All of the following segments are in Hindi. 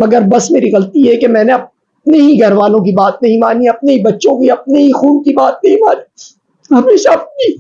मगर बस मेरी गलती है कि मैंने अपने ही घर वालों की बात नहीं मानी, अपने ही बच्चों की, अपने ही खून की बात नहीं मानी। हमेशा अपनी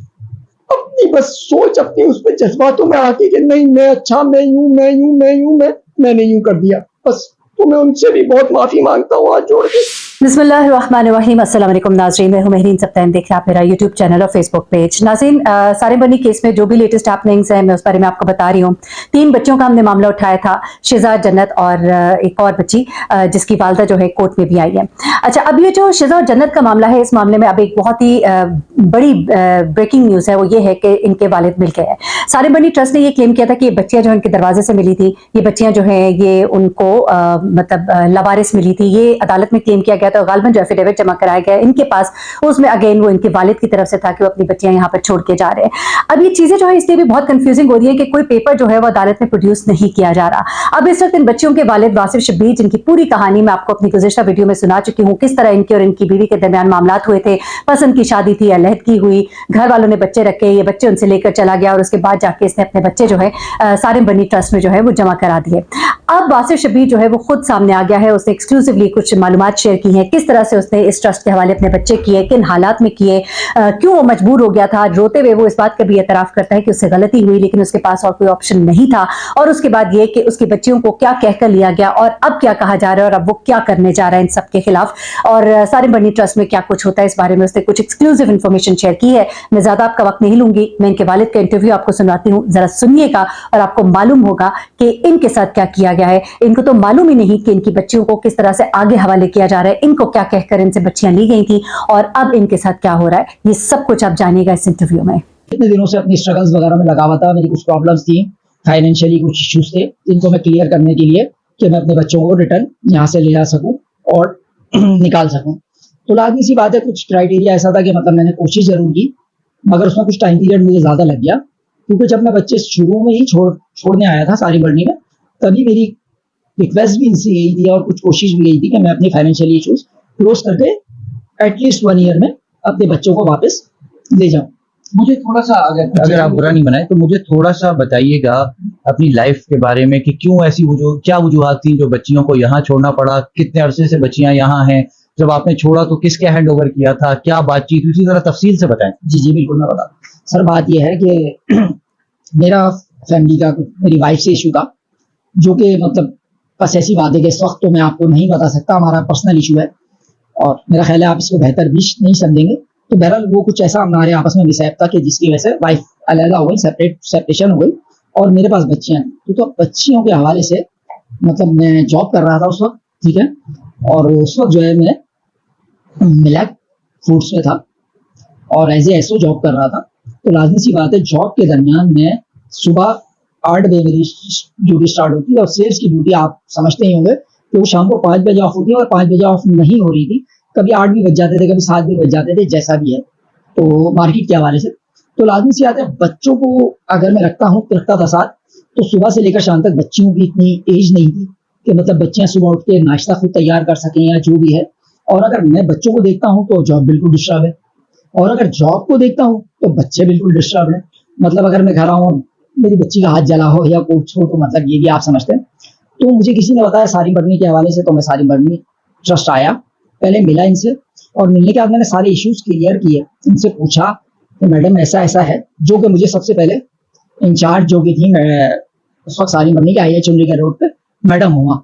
अपनी बस सोच, अपनी उस पर जज्बातों में आके कि नहीं मैं अच्छा, मैं यूं, मैं यूं, मैं यूं, मैंने यूं कर दिया बस। तो मैं उनसे भी बहुत माफी मांगता हूँ हाथ जोड़ के। बिस्मिल्लाहिर्रहमानिर्रहीम। अस्सलाम वालेकुम नाज़रीन, मैं हूं महरीन सब्तान, देख रहे हैं आप मेरा यूट्यूब चैनल और फेसबुक पेज। नाज़रीन, सारिम बनी केस में जो भी लेटेस्ट हैपनिंग्स हैं मैं उस बारे में आपको बता रही हूँ। 3 बच्चों का हमने मामला उठाया था, शहजाद, जन्नत और एक और बच्ची जिसकी वालदा जो है कोर्ट में भी आई है। अच्छा, अब ये जो शहजाद जन्नत का मामला है, इस मामले में अब एक बहुत ही बड़ी ब्रेकिंग न्यूज़ है, वो ये है कि इनके वालिद मिल गए हैं। सारिम बनी ट्रस्ट ने ये क्लेम किया था कि ये बच्चियां जो इनके दरवाजे से मिली थी, ये बच्चियां जो है ये उनको लवारिस मिली थी, ये अदालत में क्लेम किया गया। तो गालबन जो एफिडेविट जमा कराया गया इनके पास, उसमें अगेन वो इनके वालिद की तरफ से था कि वो अपनी बच्चियां यहाँ पर छोड़ के जा रहे हैं। अब ये चीजें जो है इसलिए भी बहुत कंफ्यूजिंग हो रही है कि कोई पेपर जो है वो अदालत में प्रोड्यूस नहीं किया जा रहा। अब इस वक्त इन बच्चियों के वालिद वासिफ शब्बीर, जिनकी पूरी कहानी मैं आपको अपनी गुज़िश्ता वीडियो में सुना चुकी हूँ, किस तरह इनके और इनकी बीवी के दरमियान मामला हुए थे, पसंद की शादी थी, अलहदगी हुई, घर वालों ने बच्चे रखे, ये बच्चे उनसे लेकर चला गया और उसके बाद जाके इसने अपने बच्चे जो है सारिम बनी ट्रस्ट में जो है वो जमा करा दिए। अब वासिफ शब्बीर जो है वो खुद सामने आ गया है, उसने एक्सक्लूसिवली कुछ मालूमात शेयर की हैं, किस तरह से उसने इस ट्रस्ट के हवाले अपने बच्चे किए, किन हालात में किए, क्यों वो मजबूर हो गया था। रोते हुए वो इस बात का भी एतराफ करता है कि उससे गलती हुई लेकिन उसके पास और कोई ऑप्शन नहीं था। और उसके बाद ये कि उसकी बच्चियों को क्या कहकर लिया गया और अब क्या कहा जा रहा है और अब वो क्या करने जा रहा है इन सब के खिलाफ, और सारिम बनी ट्रस्ट में क्या कुछ होता है, इस बारे में उसने कुछ एक्सक्लूसिव इन्फॉर्मेशन शेयर की है। मैं ज्यादा आपका वक्त नहीं लूंगी, मैं इनके वालिद का इंटरव्यू आपको सुनाती हूँ, जरा सुनिएगा और आपको मालूम होगा कि इनके साथ क्या किया गया है। इनको तो मालूम ही नहीं कि इनकी बच्चियों को किस तरह से आगे हवाले किया जा रहा है, इनको क्या कहकर इनसे बच्चियां ली गई थी और अब इनके साथ क्या हो रहा है, ये सब कुछ आप जानिएगा इस इंटरव्यू में। इतने दिनों से अपनी स्ट्रगल्स वगैरह में लगा हुआ था, मेरी कुछ प्रॉब्लम्स थी, फाइनेंशियली कुछ इश्यूज थे, इनको मैं क्लियर करने के लिए कि मैं अपने बच्चों को रिटर्न यहाँ से ले जा सकूँ और निकाल सकूँ। तो लाजमी सी बात है, कुछ क्राइटेरिया ऐसा था कि मतलब मैंने कोशिश जरूर की, मगर उसमें कुछ टाइम पीरियड मुझे ज़्यादा लग गया, क्योंकि जब मैं बच्चे शुरू में ही छोड़ने आया था सारिम बनी में, तभी मेरी रिक्वेस्ट भी इनसे यही थी और कुछ कोशिश भी यही थी कि मैं अपनी फाइनेंशियल इश्यूज क्लोज करके एटलीस्ट 1 ईयर में अपने बच्चों को वापस ले जाऊं। मुझे थोड़ा सा, अगर आप बुरा नहीं बनाए तो मुझे थोड़ा सा बताइएगा अपनी लाइफ के बारे में कि क्यों ऐसी क्या वजूहत थी जो बच्चियों को यहाँ छोड़ना पड़ा, कितने अरसे से बच्चियां यहाँ हैं, जब आपने छोड़ा तो किसके हैंड ओवर किया था, क्या बातचीत हुई थी, जरा तफसील से बताएं। जी बिल्कुल, मैं बता सर। बात यह है कि मेरा फैमिली का, मेरी वाइफ से इशू था, जो कि मतलब बस ऐसी बात है कि इस वक्त तो मैं आपको नहीं बता सकता, हमारा पर्सनल इशू है और मेरा ख्याल है आप इसको बेहतर भी नहीं समझेंगे। तो बहरहाल वो कुछ ऐसा हमारे आपस में मिसहैप था कि जिसकी वजह से वाइफ अलग हो गई, सेपरेशन हो गई और मेरे पास बच्चियां हैं। तो बच्चियों के हवाले से मतलब मैं जॉब कर रहा था उस वक्त, ठीक है, और उस वक्त जो है मैं मिलेट फूड्स में था और एज ए एसओ जॉब कर रहा था। तो लाजमी सी बात है, जॉब के दरमियान मैं सुबह 8 बजे मेरी ड्यूटी स्टार्ट होती है और सेल्स की ड्यूटी आप समझते ही होंगे कि वो शाम को 5 बजे ऑफ होती है और 5 बजे ऑफ नहीं हो रही थी, कभी 8 भी बज जाते थे, कभी 7 भी बज जाते थे, जैसा भी है। तो मार्केट के हवाले से तो लाजमी सी बात है, बच्चों को अगर मैं रखता था साथ, तो सुबह से लेकर शाम तक बच्चियों की इतनी एज नहीं थी कि मतलब बच्चियां सुबह उठ के नाश्ता खुद तैयार कर सकें या जो भी है। और अगर मैं बच्चों को देखता हूँ तो जॉब बिल्कुल डिस्टर्ब है, और अगर जॉब को देखता हूँ तो बच्चे बिल्कुल डिस्टर्ब है। मतलब अगर मैं घर आऊँ, मेरी बच्ची का हाथ जला हो या कुछ हो, तो मतलब ये भी आप समझते हैं। तो मुझे किसी ने बताया सारिम बनी के हवाले से, तो मैं सारिम बनी ट्रस्ट आया, पहले मिला इनसे और मिलने के बाद मैंने सारे इश्यूज क्लियर किए, इनसे पूछा कि मैडम ऐसा ऐसा है, जो कि मुझे सबसे पहले इंचार्ज जो कि थी, मैं उस वक्त सारिम बनी के आई चुनरी के रोड पे मैडम हुआ,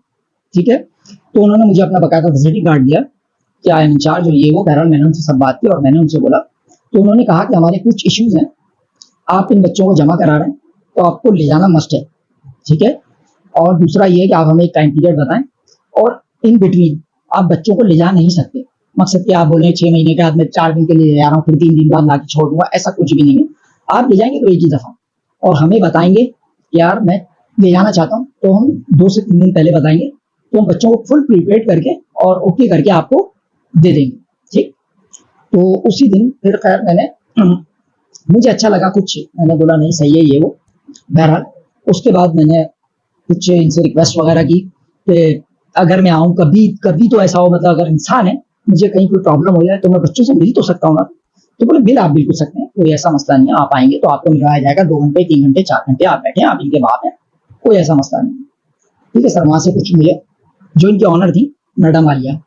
ठीक है। तो उन्होंने मुझे अपना बकायदा विजिटिंग कार्ड दिया कि आई एम इंचार्ज और ये वो। बहरहाल मैंने उनसे सब बात की और मैंने उनसे बोला, तो उन्होंने कहा कि हमारे कुछ इश्यूज हैं, आप इन बच्चों को जमा करा रहे हैं तो आपको ले जाना मस्ट है, ठीक है। और दूसरा ये है कि आप हमें एक टाइम पीरियड बताएं और इन बिटवीन आप बच्चों को ले जा नहीं सकते। मकसद कि आप बोले 6 महीने के बाद मैं 4 दिन के लिए ले जा रहा हूँ, फिर 3 दिन बाद ला के छोड़ दूंगा, ऐसा कुछ भी नहीं है। आप ले जाएंगे तो एक ही दफा और हमें बताएंगे कि यार मैं ले जाना चाहता हूँ, तो हम 2 से 3 दिन पहले बताएंगे, तो हम बच्चों को फुल प्रिपेयर करके और ओके करके आपको दे देंगे, ठीक। तो उसी दिन फिर खैर मैंने मुझे अच्छा लगा कुछ, मैंने बोला नहीं सही है ये वो। बहरहाल उसके बाद मैंने कुछ इनसे रिक्वेस्ट वगैरह की कि अगर मैं आऊँ कभी तो ऐसा हो, मतलब अगर इंसान है, मुझे कहीं कोई प्रॉब्लम हो जाए तो मैं बच्चों से मिल तो सकता हूँ ना। तो बोले मिल आप बिल्कुल सकते हैं, कोई ऐसा मसला नहीं है, आप आएंगे तो आपको मिलवाया जाएगा, 2 घंटे 3 घंटे 4 घंटे आप बैठे, आप इनके बाप हैं, कोई ऐसा मसला नहीं है, ठीक है सर। वहाँ से कुछ मिले, जो इनकी ऑनर थी मैडम आलिया,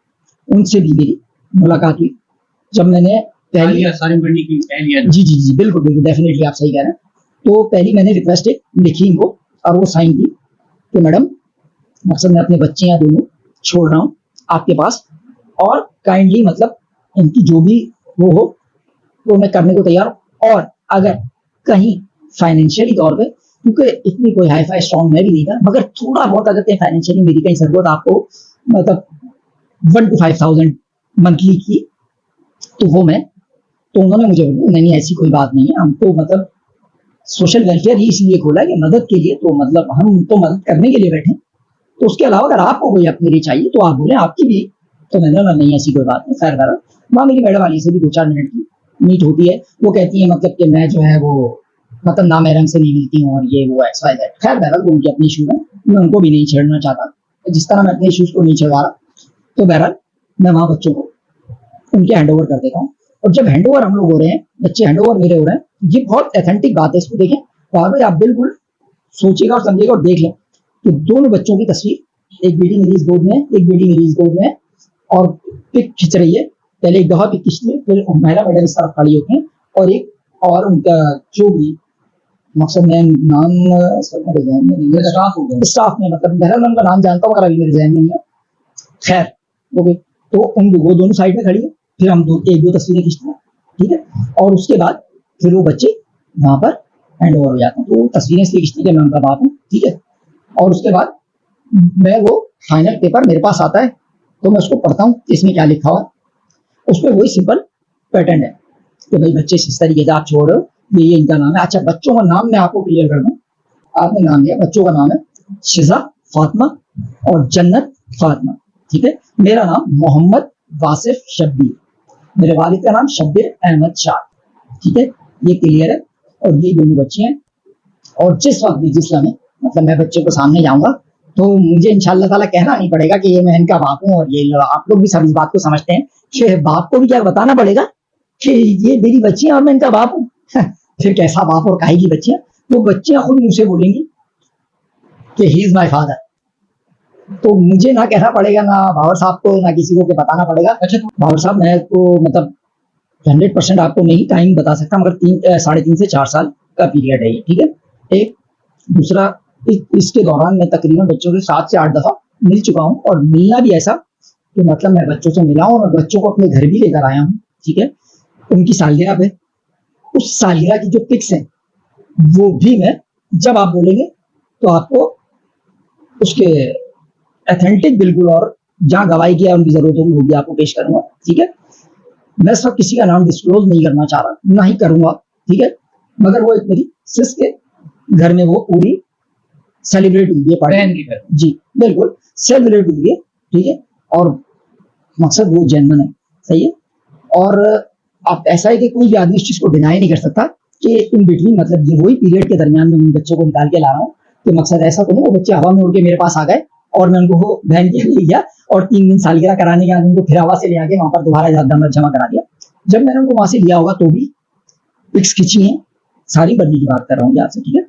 उनसे भी मेरी मुलाकात हुई। जब मैंने पहली जी जी जी बिल्कुल बिल्कुल डेफिनेटली आप सही कह रहे हैं। तो पहली मैंने रिक्वेस्ट एक लिखी इनको और वो साइन की कि मैडम मकसद मैं अपने बच्चे यहाँ दोनों छोड़ रहा हूँ आपके पास, और काइंडली मतलब इनकी जो भी वो हो वो मैं करने को तैयार हूँ। और अगर कहीं फाइनेंशियली तौर पे, क्योंकि इतनी कोई हाई फाई स्ट्रॉन्ग मैं भी नहीं था, मगर थोड़ा बहुत अगर कहीं फाइनेंशियली मेरी कहीं जरूरत आपको मतलब 1 to 5,000 मंथली की, तो वो मैं, तो उन्होंने मुझे बोला नहीं ऐसी कोई बात नहीं है, हम तो मतलब सोशल वेलफेयर ही इसलिए खोला कि मदद के लिए, तो मतलब हम तो मदद करने के लिए बैठे, तो उसके अलावा अगर आपको कोई अपने लिए चाहिए तो आप बोले आपकी भी। तो मैंने बोला नहीं ऐसी कोई बात नहीं, खैर करा। वहाँ मेरी मैडम वाली से भी 2-4 मिनट की मीट होती है। वो कहती है मतलब कि मैं जो है वो मतलब ना मैं रंग से नहीं मिलती हूँ और ये वो एक्स वाई जेड। खैर बहरहाल वो उनकी अपनी इशू है, मैं उनको भी नहीं छेड़ना चाहता, जिस तरह मैं अपने इशूज को नहीं छेड़ा रहा। तो बहरहाल मैं वहाँ बच्चों को उनके हैंड ओवर कर देता हूँ। और जब हैंड ओवर हम लोग हो रहे हैं, बच्चे हैंड ओवर मेरे हो रहे हैं, ये बहुत ऑथेंटिक बात है, इसको देखें और भाई आप बिल्कुल सोचिएगा और समझिएगा और देख लें कि दोनों बच्चों की तस्वीर, एक बेटी मेरी इस गोद में है, एक बेटी मेरी इस गोद में है, और पिक खिंच रही है। पहले एक दफा पिक खींचती है, फिर महिला मैडम इस तरफ खड़ी होती है, और एक और उनका जो भी मकसद में नाम मेरे जहन में नहीं है, स्टाफ में मतलब बहरहाल मैं उनका नाम जानता हूँ मगर अभी मेरे जहन में नहीं है। खैर हो गई, तो वो दोनों साइड में खड़ी है, फिर हम एक दो तस्वीरें खींचते हैं, ठीक है, और उसके बाद फिर वो बच्चे वहां पर हैंड ओवर हो जाते हैं। तो तस्वीरें इसलिए खींचती है, मैं उनका बाप हूँ, ठीक है। और उसके बाद मैं वो फाइनल पेपर मेरे पास आता है, तो मैं उसको पढ़ता हूँ इसमें क्या लिखा हुआ है। उस पर वही सिंपल पैटर्न है कि भाई बच्चे इस तरीके से आप छोड़ रहे हो, ये इनका नाम है। अच्छा बच्चों का नाम मैं आपको क्लियर कर दूं, आपने नाम लिया, बच्चों का नाम है शिजा फातिमा और जन्नत फातिमा, ठीक है। मेरा नाम मोहम्मद वासिफ शब्बीर, मेरे वालिद का नाम शब्बीर अहमद शाह, ठीक है, ये क्लियर है। और ये दोनों बच्चे हैं, और जिस वक्त भी जिस लम्हे मतलब मैं बच्चे को सामने जाऊंगा तो मुझे इंशाअल्लाह ताला कहना नहीं पड़ेगा कि ये मैं इनका बाप हूँ। और ये आप लोग भी सब इस बात को समझते हैं कि बाप को भी क्या बताना पड़ेगा कि ये मेरी बच्चियां और मैं इनका बाप हूँ। फिर कैसा बाप और काहे की बच्चियां, वो बच्चियां खुद मुझसे बोलेंगी कि ही इज माय फादर। तो मुझे ना कहना पड़ेगा, ना बाबर साहब को, ना किसी को के बताना पड़ेगा। अच्छा बाबर साहब मैं तो मतलब 100% आपको नहीं टाइम बता सकता, मगर 3.5 से 4 साल का पीरियड है ये, ठीक है। एक दूसरा इसके दौरान मैं तकरीबन बच्चों से 7 से 8 दफा मिल चुका हूँ, और मिलना भी ऐसा कि मतलब मैं बच्चों से मिला हूँ और बच्चों को अपने घर भी लेकर आया हूँ, ठीक है। उनकी सालगिरह पे उस सालगिरह की जो पिक्स हैं वो भी मैं जब आप बोलेंगे तो आपको उसके ऑथेंटिक बिल्कुल, और जहाँ गवाही किया उनकी जरूरत होगी वो भी आपको पेश करूंगा, ठीक है। मैं सब किसी का नाम डिस्क्लोज नहीं करना चाह रहा, ना ही करूंगा, ठीक है। मगर वो एक मेरी सिस के घर में वो पूरी सेलिब्रेट हुई है पार्टी, जी बिल्कुल सेलिब्रेट हुई है, ठीक है। और मकसद वो जेन्युइन है, सही है। और आप ऐसा है कि कोई भी आदमी इस चीज को डिनाई नहीं कर सकता कि इन बिटवीन मतलब ये वही पीरियड के दरमियान में उन बच्चों को निकाल के ला रहा हूँ, कि मकसद ऐसा तो नहीं वो बच्चे हवा में उड़ के मेरे पास आ गए और मैं उनको बहन के लिए गया और 3 दिन सालगिरह कराने के बाद उनको फिर हवा से ले आके वहां पर दोबारा जमा करा दिया। जब मैंने उनको वहां से लिया होगा तो भी पिक्स खींची है, सारी बदली की बात कर रहा हूँ आपसे, ठीक है।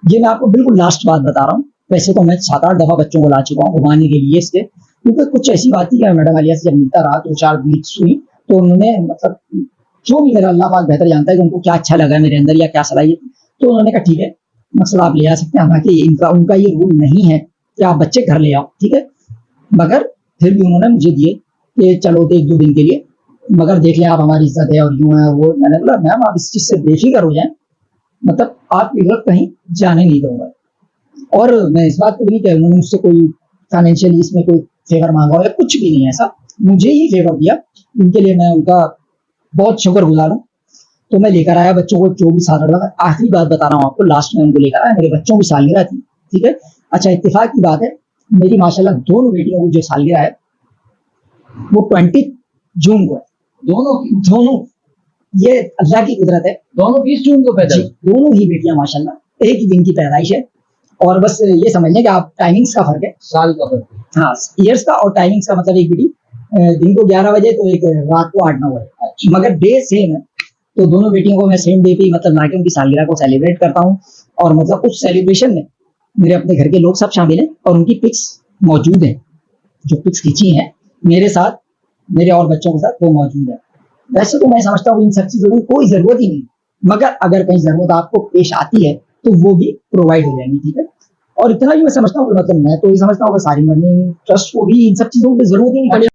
ये मैं आपको बिल्कुल लास्ट बात बता रहा हूँ। वैसे तो मैं 7-8 दफा बच्चों को ला चुका हूँ घुमाने के लिए इसके, क्योंकि कुछ ऐसी बात थी कि मैडम आलिया से जब मिलता रहा 2-4 वीक्स हुई, तो उन्होंने मतलब जो भी मेरा अल्लाह पाक बेहतर जानता है कि उनको क्या अच्छा लगा मेरे अंदर या क्या सलाह, तो उन्होंने कहा ठीक है मकसद आप ले आ सकते हैं, हालांकि उनका ये रूल नहीं है कि आप बच्चे घर ले आओ, ठीक है। मगर फिर भी उन्होंने मुझे दिए कि चलो तो 1-2 दिन के लिए, मगर देख लें आप हमारी इज्जत है और यूं है वो। मैंने बोला मैम आप इस चीज से बेफिक्र हो जाए, मतलब आप इधर कहीं जाने नहीं दूंगा। और मैं इस बात को नहीं कह, उन्होंने मुझसे कोई फाइनेंशियली इसमें कोई फेवर मांगा हो या कुछ भी नहीं, ऐसा मुझे ही फेवर दिया, इनके लिए मैं उनका बहुत शुक्रगुजार हूँ। तो मैं लेकर आया बच्चों को 24 साल लगा। आखिरी बात बता रहा हूँ आपको, लास्ट में उनको लेकर आया, मेरे बच्चों की सालगिरह थी, ठीक है। अच्छा इत्तेफाक की बात है, मेरी माशाल्लाह दोनों बेटियों की जो सालगिरह है वो 20 जून को है, दोनों ये अल्लाह की कुदरत है, दोनों 20 जून को पैदा, दोनों ही बेटियां माशाल्लाह एक ही दिन की पैदाइश है। और बस ये समझ लें कि आप टाइमिंग्स का फर्क है, साल का फर्क, हाँ ईयर्स का, और टाइमिंग्स का मतलब एक बेटी दिन को 11 बजे तो एक रात को 8-9 बजे, मगर डे सेम है। तो दोनों बेटियों को मैं सेम डे पे मतलब लाके उनकी सालगिरह को सेलिब्रेट करता हूँ, और मतलब उस सेलिब्रेशन में मेरे अपने घर के लोग सब शामिल हैं और उनकी पिक्स मौजूद हैं, जो पिक्स खींची हैं मेरे साथ, मेरे और बच्चों के साथ, वो मौजूद है। वैसे तो मैं समझता हूँ इन सब चीजों की कोई जरूरत ही नहीं, मगर अगर कहीं जरूरत आपको पेश आती है तो वो भी प्रोवाइड हो जाएंगी, ठीक है। और इतना ही मैं समझता हूँ, मतलब मैं तो ये समझता हूँ कि सारी मनी ट्रस्ट को भी इन सब चीजों की जरूरत ही नहीं पड़ेगी।